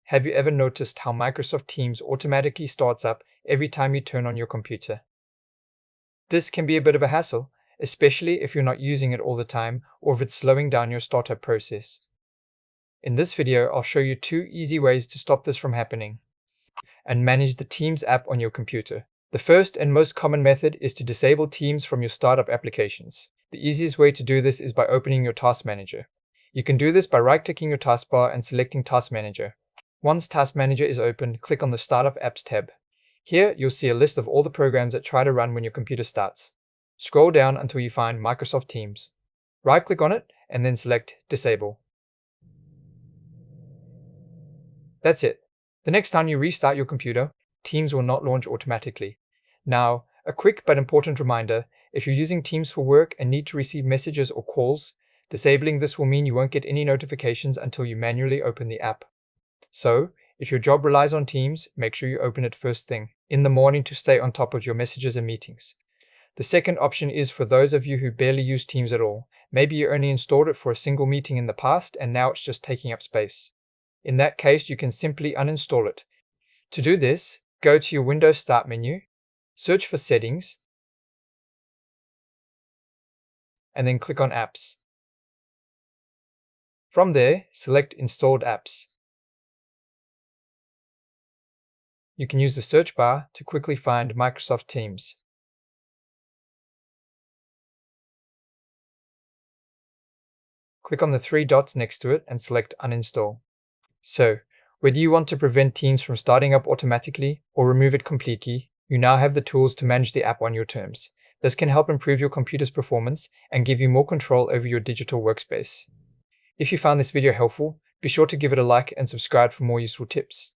Have you ever noticed how Microsoft Teams automatically starts up every time you turn on your computer? This can be a bit of a hassle, especially if you're not using it all the time or if it's slowing down your startup process. In this video, I'll show you 2 easy ways to stop this from happening and manage the Teams app on your computer. The first and most common method is to disable Teams from your startup applications. The easiest way to do this is by opening your Task Manager. You can do this by right-clicking your taskbar and selecting Task Manager. Once Task Manager is opened, click on the Startup Apps tab. Here, you'll see a list of all the programs that try to run when your computer starts. Scroll down until you find Microsoft Teams. Right-click on it and then select Disable. That's it. The next time you restart your computer, Teams will not launch automatically. Now, a quick but important reminder, if you're using Teams for work and need to receive messages or calls, disabling this will mean you won't get any notifications until you manually open the app. So, if your job relies on Teams, make sure you open it first thing in the morning to stay on top of your messages and meetings. The second option is for those of you who barely use Teams at all. Maybe you only installed it for a single meeting in the past and now it's just taking up space. In that case, you can simply uninstall it. To do this, go to your Windows Start menu, search for Settings, and then click on Apps. From there, select Installed Apps. You can use the search bar to quickly find Microsoft Teams. Click on the 3 dots next to it and select Uninstall. So, whether you want to prevent Teams from starting up automatically or remove it completely, you now have the tools to manage the app on your terms. This can help improve your computer's performance and give you more control over your digital workspace. If you found this video helpful, be sure to give it a like and subscribe for more useful tips.